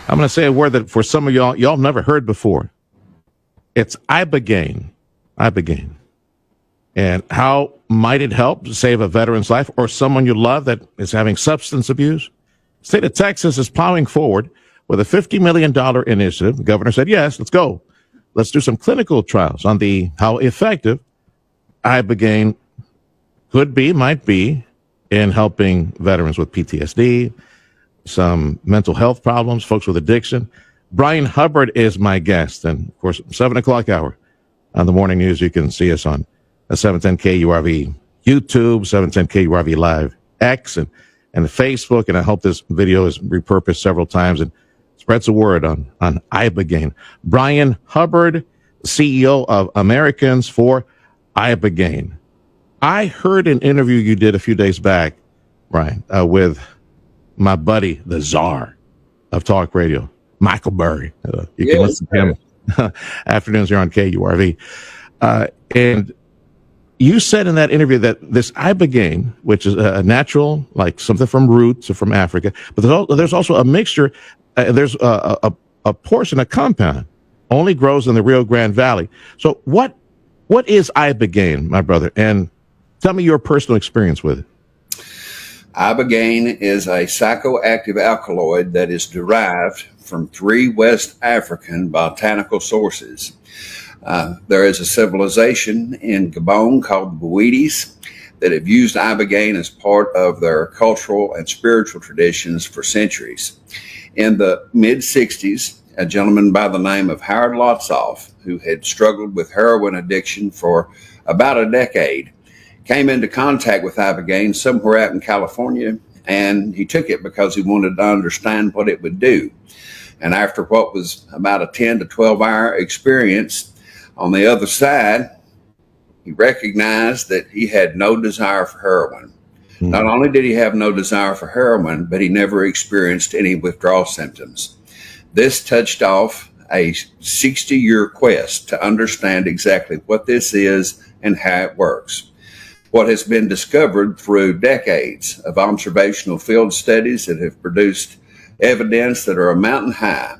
I'm going to say a word that for some of y'all never heard before. It's Ibogaine. Ibogaine. And how might it help to save a veteran's life or someone you love that is having substance abuse? State of Texas is plowing forward with a $50 million initiative. The governor said, yes, let's go. Let's do some clinical trials on how effective Ibogaine might be in helping veterans with PTSD, some mental health problems, folks with addiction. Brian Hubbard is my guest. And of course, 7 o'clock hour on the morning news, you can see us on 710 KURV YouTube, 710 KURV Live X, and Facebook. And I hope this video is repurposed several times and spreads the word on Ibogaine. Brian Hubbard, CEO of Americans for Ibogaine. I heard an interview you did a few days back, Brian, with my buddy, the czar of talk radio, Michael Burry. You can listen to him afternoons here on KURV. And you said in that interview that this Ibogaine, which is a natural, like something from roots or from Africa, but there's also a mixture. There's a portion, a compound, only grows in the Rio Grande Valley. So what is Ibogaine, my brother? And tell me your personal experience with it. Ibogaine is a psychoactive alkaloid that is derived from 3 West African botanical sources. There is a civilization in Gabon called the Bouidis that have used Ibogaine as part of their cultural and spiritual traditions for centuries. In the mid-60s, a gentleman by the name of Howard Lotsoff, who had struggled with heroin addiction for about a decade, came into contact with Ibogaine somewhere out in California, and he took it because he wanted to understand what it would do. And after what was about a 10 to 12 hour experience, on the other side, he recognized that he had no desire for heroin. Mm-hmm. Not only did he have no desire for heroin, but he never experienced any withdrawal symptoms. This touched off a 60-year quest to understand exactly what this is and how it works. What has been discovered through decades of observational field studies that have produced evidence that are a mountain high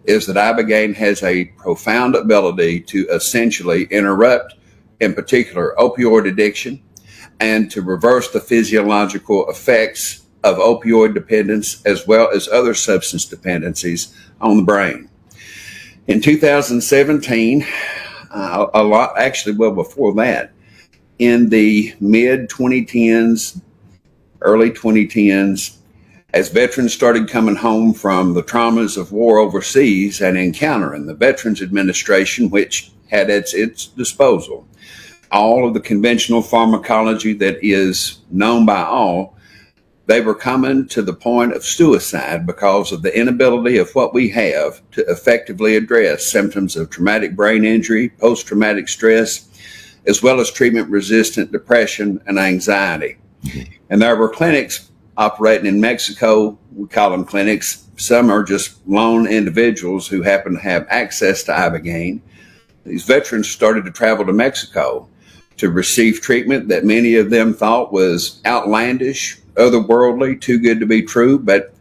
is that Ibogaine has a profound ability to essentially interrupt, in particular, opioid addiction, and to reverse the physiological effects of opioid dependence as well as other substance dependencies on the brain. In 2017, before that, in the mid-2010s, early 2010s, as veterans started coming home from the traumas of war overseas and encountering the Veterans Administration, which had at its disposal all of the conventional pharmacology that is known by all, they were coming to the point of suicide because of the inability of what we have to effectively address symptoms of traumatic brain injury, post-traumatic stress, as well as treatment-resistant depression and anxiety. And there were clinics operating in Mexico. We call them clinics. Some are just lone individuals who happen to have access to Ibogaine. These veterans started to travel to Mexico to receive treatment that many of them thought was outlandish, otherworldly, too good to be true, but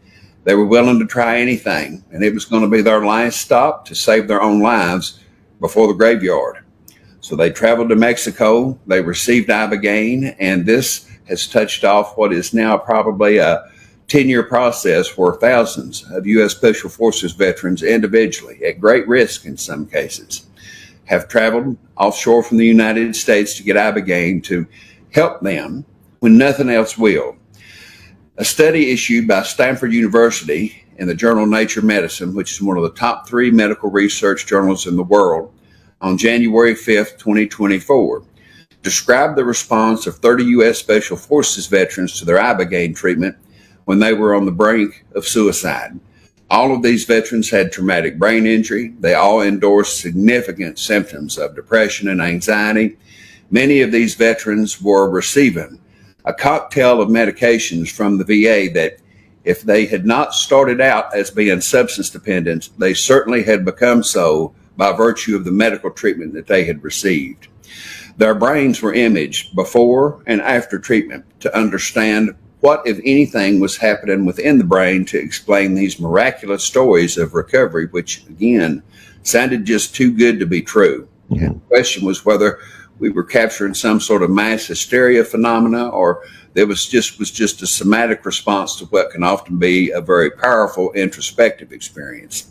they were willing to try anything. And it was going to be their last stop to save their own lives before the graveyard. So they traveled to Mexico, they received Ibogaine, and this has touched off what is now probably a 10-year process where thousands of U.S. Special Forces veterans individually, at great risk in some cases, have traveled offshore from the United States to get Ibogaine to help them when nothing else will. A study issued by Stanford University in the journal Nature Medicine, which is one of the top 3 medical research journals in the world, on January 5th, 2024, described the response of 30 U.S. Special Forces veterans to their Ibogaine treatment when they were on the brink of suicide. All of these veterans had traumatic brain injury. They all endorsed significant symptoms of depression and anxiety. Many of these veterans were receiving a cocktail of medications from the VA that, if they had not started out as being substance dependent, they certainly had become so by virtue of the medical treatment that they had received. Their brains were imaged before and after treatment to understand what, if anything, was happening within the brain to explain these miraculous stories of recovery, which, again, sounded just too good to be true. Mm-hmm. And the question was whether we were capturing some sort of mass hysteria phenomena, or there was just a somatic response to what can often be a very powerful introspective experience.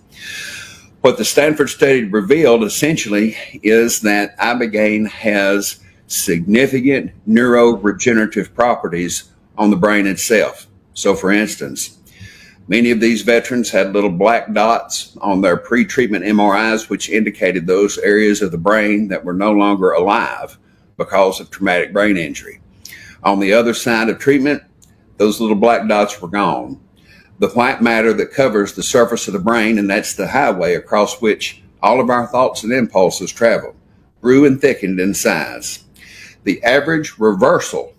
What the Stanford study revealed essentially is that Ibogaine has significant neuroregenerative properties on the brain itself. So, for instance, many of these veterans had little black dots on their pre-treatment MRIs, which indicated those areas of the brain that were no longer alive because of traumatic brain injury. On the other side of treatment, those little black dots were gone. The white matter that covers the surface of the brain, and that's the highway across which all of our thoughts and impulses travel, grew and thickened in size. The average reversal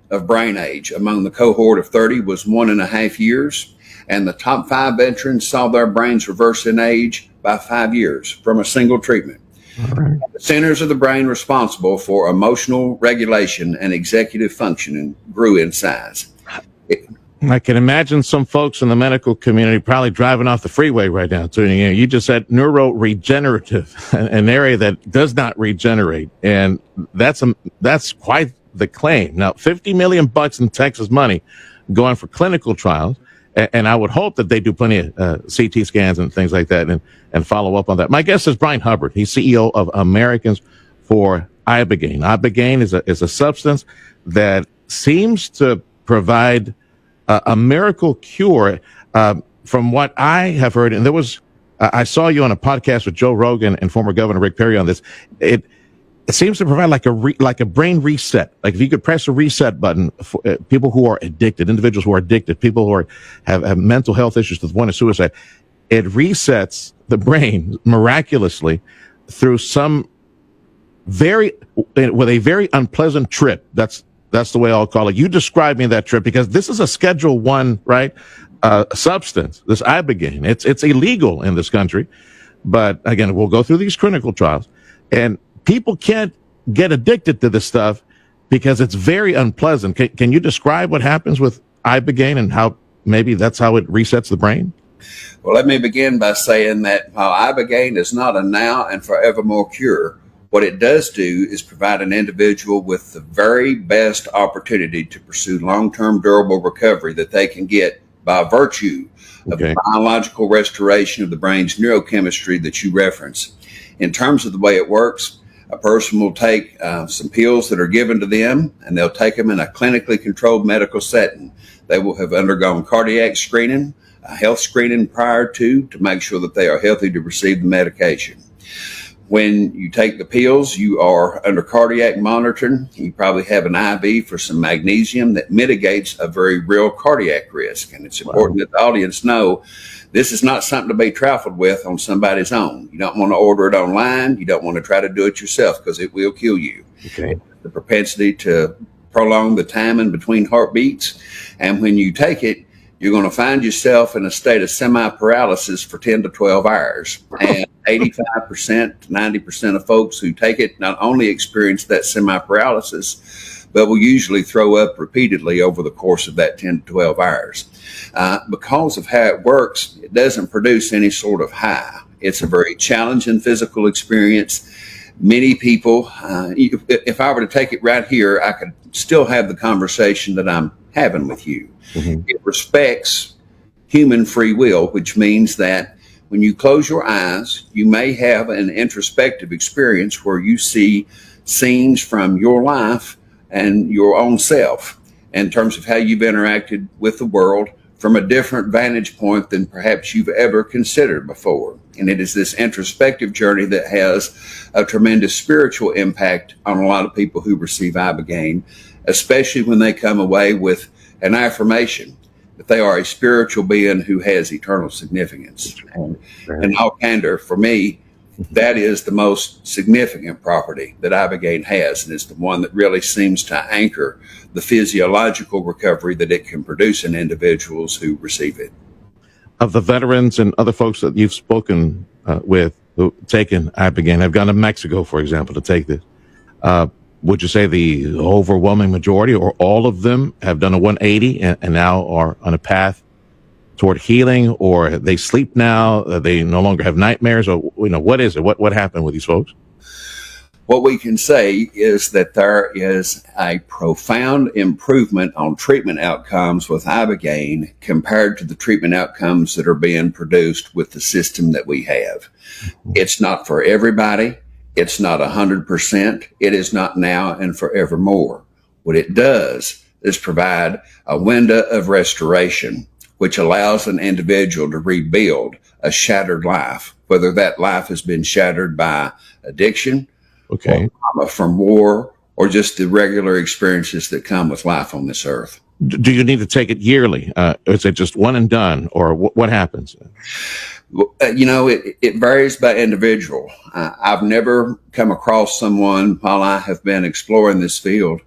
of brain age among the cohort of 30 was 1.5 years, and the top 5 veterans saw their brains reverse in age by 5 years from a single treatment. Right. The centers of the brain responsible for emotional regulation and executive functioning grew in size. I can imagine some folks in the medical community probably driving off the freeway right now tuning in. You just said neuroregenerative, an area that does not regenerate, and that's quite the claim. Now, $50 million in Texas money going for clinical trials, and I would hope that they do plenty of CT scans and things like that and follow up on that. My guest is Brian Hubbard. He's CEO of Americans for Ibogaine. Ibogaine is a substance that seems to provide a miracle cure, from what I have heard. And there was, I saw you on a podcast with Joe Rogan and former Governor Rick Perry on this. It seems to provide like a brain reset. Like if you could press a reset button for people who are addicted, individuals who are addicted, people who have mental health issues to the point of suicide, it resets the brain miraculously through with a very unpleasant trip. That's the way I'll call it. You describe me that trip, because this is a Schedule 1, right, substance, this Ibogaine. It's illegal in this country. But again, we'll go through these clinical trials, and people can't get addicted to this stuff because it's very unpleasant. Can you describe what happens with Ibogaine and how maybe that's how it resets the brain? Well, let me begin by saying that while Ibogaine is not a now and forevermore cure, what it does do is provide an individual with the very best opportunity to pursue long-term durable recovery that they can get by virtue of the biological restoration of the brain's neurochemistry that you reference. In terms of the way it works, a person will take some pills that are given to them, and they'll take them in a clinically controlled medical setting. They will have undergone cardiac screening, a health screening prior to make sure that they are healthy to receive the medication. When you take the pills, you are under cardiac monitoring. You probably have an IV for some magnesium that mitigates a very real cardiac risk. And it's important that the audience know this is not something to be trifled with on somebody's own. You don't want to order it online. You don't want to try to do it yourself because it will kill you. Okay. The propensity to prolong the time in between heartbeats. And when you take it, you're going to find yourself in a state of semi-paralysis for 10 to 12 hours. And 85% to 90% of folks who take it not only experience that semi-paralysis, but will usually throw up repeatedly over the course of that 10 to 12 hours. Because of how it works, it doesn't produce any sort of high. It's a very challenging physical experience. Many people, if I were to take it right here, I could still have the conversation that I'm having with you. Mm-hmm. It respects human free will, which means that when you close your eyes, you may have an introspective experience where you see scenes from your life and your own self in terms of how you've interacted with the world from a different vantage point than perhaps you've ever considered before. And it is this introspective journey that has a tremendous spiritual impact on a lot of people who receive Ibogaine, especially when they come away with an affirmation that they are a spiritual being who has eternal significance. And in all candor, for me, that is the most significant property that Ibogaine has, and it's the one that really seems to anchor the physiological recovery that it can produce in individuals who receive it. Of the veterans and other folks that you've spoken with who taken Ibogaine, have gone to Mexico, for example, to take this. would you say the overwhelming majority or all of them have done a 180 and now are on a path toward healing, or they sleep now, they no longer have nightmares, or what is it? What happened with these folks? What we can say is that there is a profound improvement on treatment outcomes with Ibogaine compared to the treatment outcomes that are being produced with the system that we have. It's not for everybody. It's not 100%. It is not now and forevermore. What it does is provide a window of restoration, which allows an individual to rebuild a shattered life, whether that life has been shattered by addiction, Okay. or trauma from war, or just the regular experiences that come with life on this earth. Do you need to take it yearly? Is it just one and done, or what happens? It varies by individual. I've never come across someone while I have been exploring this field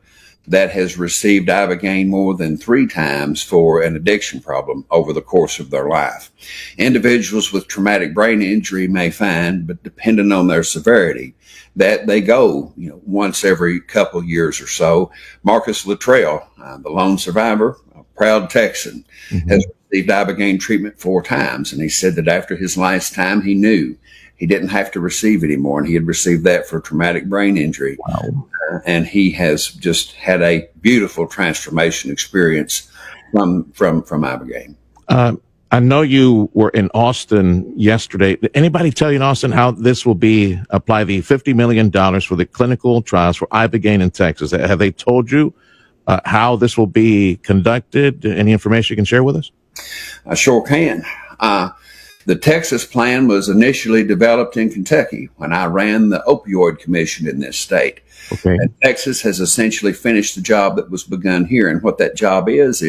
that has received Ibogaine more than 3 times for an addiction problem over the course of their life. Individuals with traumatic brain injury may find, but depending on their severity, that they go, once every couple years or so. Marcus Luttrell, the lone survivor, a proud Texan, has received Ibogaine treatment 4 times. And he said that after his last time, he knew he didn't have to receive it anymore. And he had received that for traumatic brain injury. Wow. And he has just had a beautiful transformation experience from Ibogaine. I know you were in Austin yesterday. Did anybody tell you in Austin how this will apply the $50 million for the clinical trials for Ibogaine in Texas? Have they told you how this will be conducted? Any information you can share with us? I sure can. The Texas plan was initially developed in Kentucky when I ran the opioid commission in this state. Okay. And Texas has essentially finished the job that was begun here. And what that job is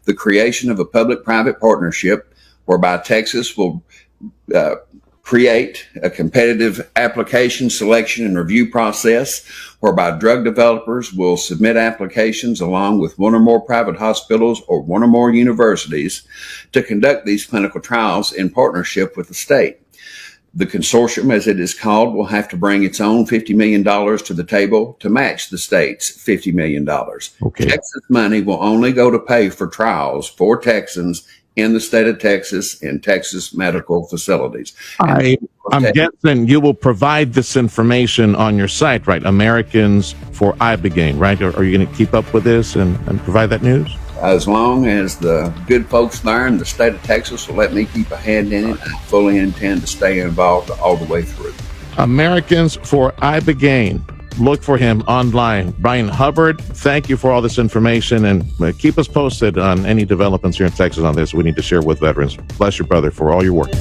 the creation of a public-private partnership whereby Texas will create a competitive application selection and review process whereby drug developers will submit applications along with 1 or more private hospitals or 1 or more universities to conduct these clinical trials in partnership with the state. The consortium, as it is called, will have to bring its own $50 million to the table to match the state's $50 million. Okay. Texas money will only go to pay for trials for Texans in the state of Texas in Texas medical facilities. I'm guessing you will provide this information on your site, right? Americans for Ibogaine, right? Are you going to keep up with this and provide that news? As long as the good folks there in the state of Texas will let me keep a hand in it, I fully intend to stay involved all the way through. Americans for Ibogaine. Look for him online. Brian Hubbard, thank you for all this information, and keep us posted on any developments here in Texas on this we need to share with veterans. Bless you, brother, for all your work.